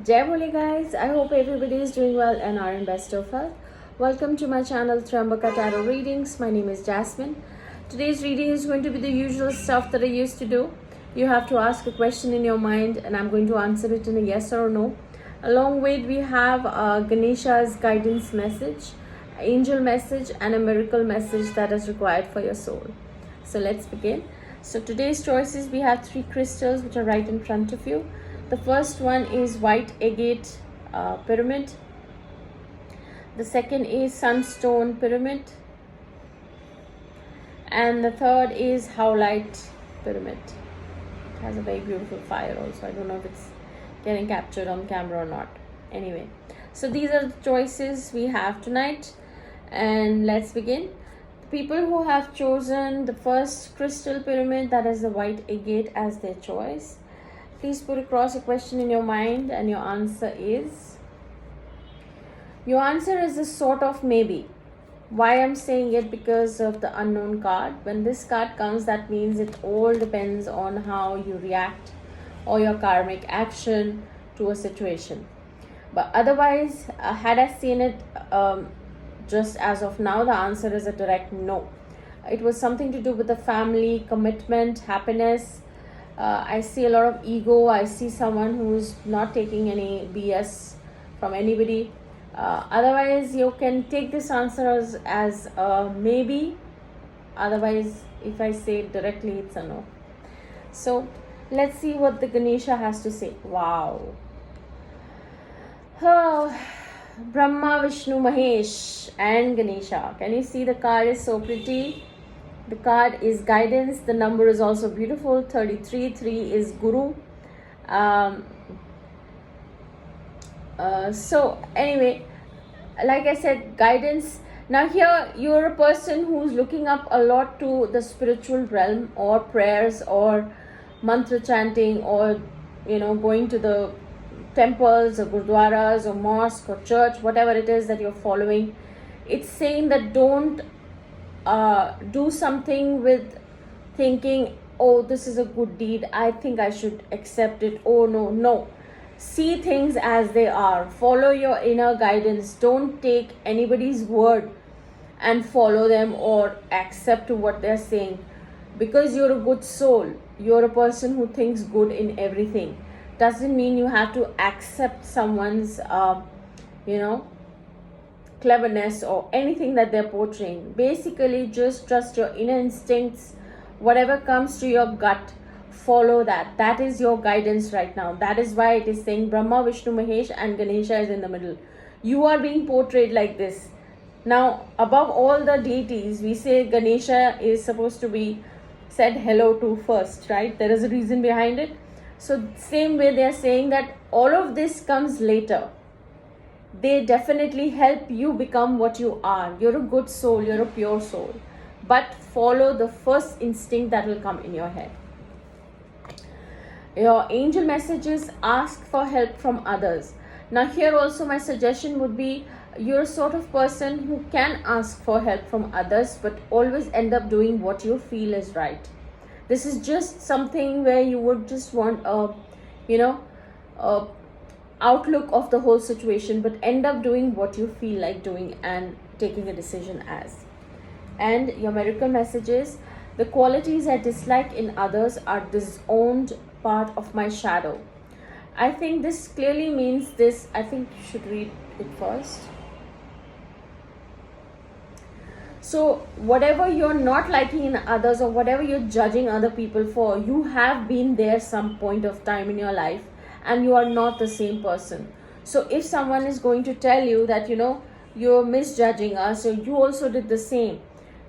Jai Bole guys, I hope everybody is doing well and are in best of health. Welcome to my channel Trambaka Tarot Readings. My name is Jasmine. Today's reading is going to be the usual stuff that I used to do. You have to ask a question in your mind and I'm going to answer it in a yes or no. Along with we have Ganesha's guidance message, angel message and a miracle message that is required for your soul. So let's begin. So today's choices, we have 3 crystals which are right in front of you. The first one is white agate pyramid. The second is sunstone pyramid. And the third is howlite pyramid. It has a very beautiful fire also. I don't know if it's getting captured on camera or not. Anyway, so these are the choices we have tonight. And let's begin. The people who have chosen the first crystal pyramid, that is the white agate, as their choice, please put across a question in your mind and your answer is... Your answer is a sort of maybe. Why I'm saying it? Because of the unknown card. When this card comes, that means it all depends on how you react or your karmic action to a situation. But otherwise, had I seen it just as of now, the answer is a direct no. It was something to do with the family, commitment, happiness. I see a lot of ego. I see someone who's not taking any BS from anybody. Otherwise, you can take this answer as a maybe. Otherwise, if I say it directly, it's a no. So let's see what the Ganesha has to say. Wow. Oh, Brahma, Vishnu, Mahesh and Ganesha. Can you see the card is so pretty? The card is guidance. The number is also beautiful. 33. 3 is Guru. So anyway, like I said, guidance. Now here you're a person who's looking up a lot to the spiritual realm, or prayers, or mantra chanting, or going to the temples or gurdwaras or mosque or church, whatever it is that you're following. It's saying that don't do something with thinking, oh, this is a good deed, I think I should accept it. Oh no. See things as they are. Follow your inner guidance. Don't take anybody's word and follow them or accept what they're saying. Because you're a good soul, you're a person who thinks good in everything. Doesn't mean you have to accept someone's cleverness or anything that they're portraying. Basically, just trust your inner instincts. Whatever comes to your gut, follow that. That is your guidance right now. That is why it is saying Brahma, Vishnu, Mahesh and Ganesha is in the middle. You are being portrayed like this. Now, above all the deities, we say Ganesha is supposed to be said hello to first, right? There is a reason behind it. So same way they are saying that all of this comes later. They definitely help you become what you are. You're a good soul, you're a pure soul. But follow the first instinct that will come in your head. Your angel messages, ask for help from others. Now here also my suggestion would be, you're a sort of person who can ask for help from others but always end up doing what you feel is right. This is just something where you would just want a outlook of the whole situation, but end up doing what you feel like doing and taking a decision as. And your miracle messages, the qualities I dislike in others are disowned part of my shadow. I think this clearly means this. I think you should read it first. So whatever you're not liking in others, or whatever you're judging other people for, you have been there some point of time in your life and you are not the same person. So if someone is going to tell you that you're misjudging us, or you also did the same,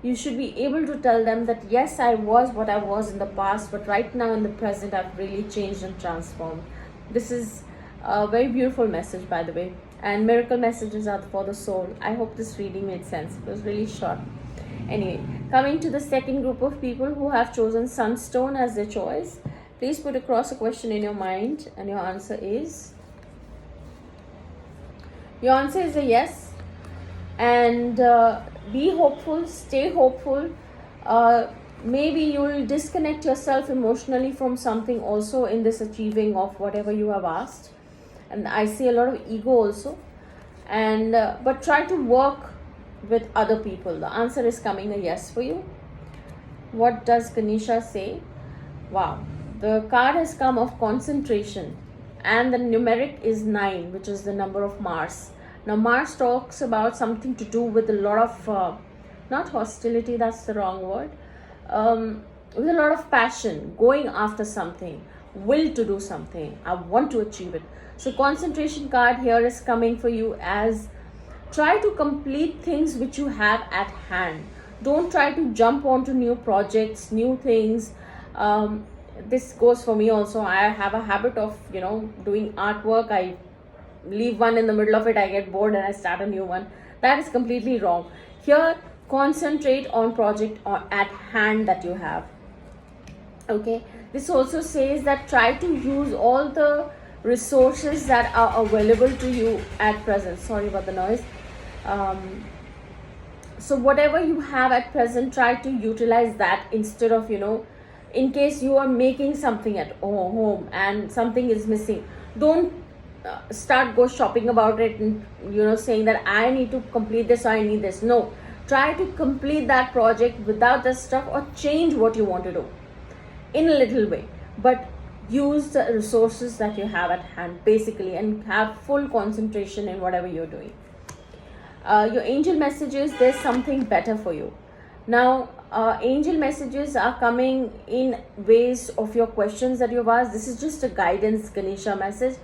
you should be able to tell them that yes, I was what I was in the past, but right now in the present I've really changed and transformed. This is a very beautiful message, by the way. And miracle messages are for the soul. I hope this reading made sense. It was really short. Anyway, coming to the second group of people who have chosen sunstone as their choice, please put across a question in your mind and your answer is... Your answer is a yes. And be hopeful, stay hopeful. Maybe you'll disconnect yourself emotionally from something also in this achieving of whatever you have asked. and I see a lot of ego also. And but try to work with other people. The answer is coming a yes for you. What does Ganesha say? Wow, the card has come of concentration, and the numeric is 9, which is the number of Mars. Now Mars talks about something to do with a lot of not hostility, that's the wrong word, with a lot of passion, going after something, will to do something, I want to achieve it. So concentration card here is coming for you as try to complete things which you have at hand. Don't try to jump onto new projects, new things. This goes for me also. I have a habit of doing artwork. I leave one in the middle of it, I get bored and I start a new one. That is completely wrong. Here, concentrate on project at hand that you have. Okay, this also says that try to use all the resources that are available to you at present. Sorry about the noise. So whatever you have at present, try to utilize that instead of in case you are making something at home and something is missing, don't start go shopping about it and saying that I need to complete this or I need this. No, try to complete that project without the stuff, or change what you want to do in a little way, but use the resources that you have at hand basically, and have full concentration in whatever you're doing. Your angel messages, there's something better for you. Now angel messages are coming in ways of your questions that you've asked. This is just a guidance Ganesha message.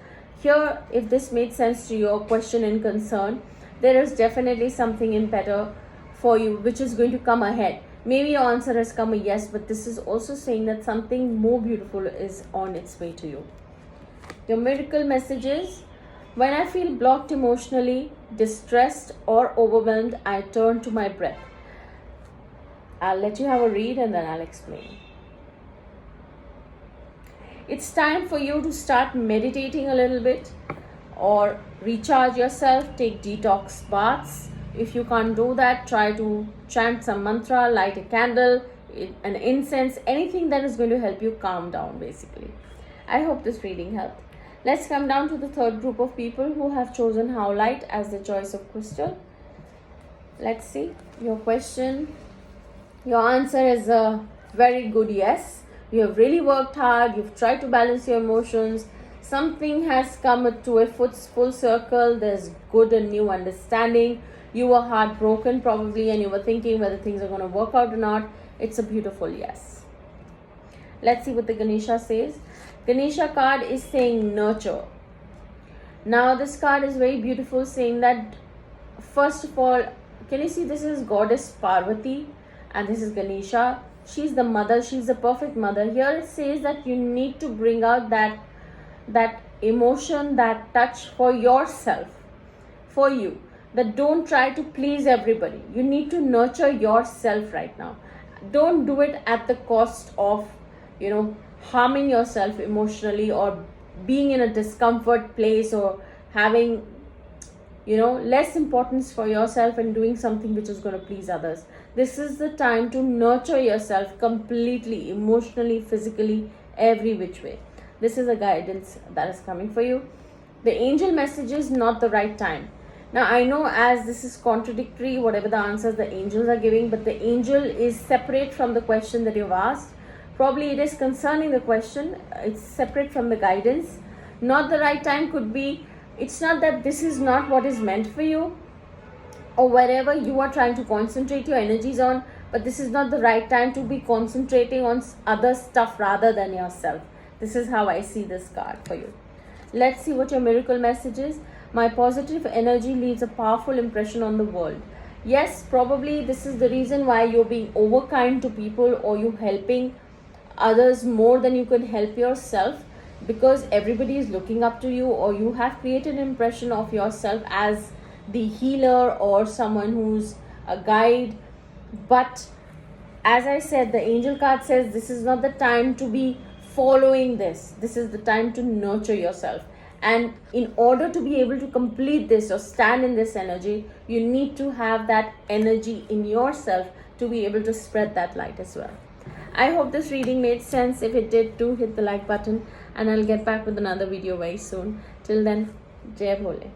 Here, if this made sense to your question and concern, there is definitely something in better for you which is going to come ahead. Maybe your answer has come a yes, but this is also saying that something more beautiful is on its way to you. Your miracle messages: when I feel blocked emotionally, distressed or overwhelmed, I turn to my breath. I'll let you have a read and then I'll explain. It's time for you to start meditating a little bit or recharge yourself, take detox baths. If you can't do that, try to chant some mantra, light a candle, an incense, anything that is going to help you calm down basically. I hope this reading helped. Let's come down to the third group of people who have chosen Howlite as the choice of crystal. Let's see your question. Your answer is a very good yes. You have really worked hard. You've tried to balance your emotions. Something has come to a full circle. There's good and new understanding. You were heartbroken probably and you were thinking whether things are going to work out or not. It's a beautiful yes. Let's see what the Ganesha says. Ganesha card is saying nurture. Now this card is very beautiful, saying that first of all, can you see this is goddess Parvati and this is Ganesha. She's the mother, she's the perfect mother. Here it says that you need to bring out that emotion, that touch for yourself, for you. That don't try to please everybody. You need to nurture yourself right now. Don't do it at the cost of harming yourself emotionally or being in a discomfort place or having less importance for yourself and doing something which is going to please others. This is the time to nurture yourself completely, emotionally, physically, every which way. This is a guidance that is coming for you. The angel message is not the right time. Now I know as this is contradictory, whatever the answers the angels are giving, but the angel is separate from the question that you've asked. Probably it is concerning the question. It's separate from the guidance. Not the right time could be, it's not that this is not what is meant for you or wherever you are trying to concentrate your energies on, but this is not the right time to be concentrating on other stuff rather than yourself. This is how I see this card for you. Let's see what your miracle message is. My positive energy leaves a powerful impression on the world. Yes, probably this is the reason why you're being overkind to people or you're helping others more than you can help yourself, because everybody is looking up to you, or you have created an impression of yourself as the healer or someone who's a guide. But as I said, the angel card says this is not the time to be following this. This is the time to nurture yourself. And in order to be able to complete this or stand in this energy, you need to have that energy in yourself to be able to spread that light as well. I hope this reading made sense. If it did, do hit the like button. and I'll get back with another video very soon. Till then, Jai Bhole.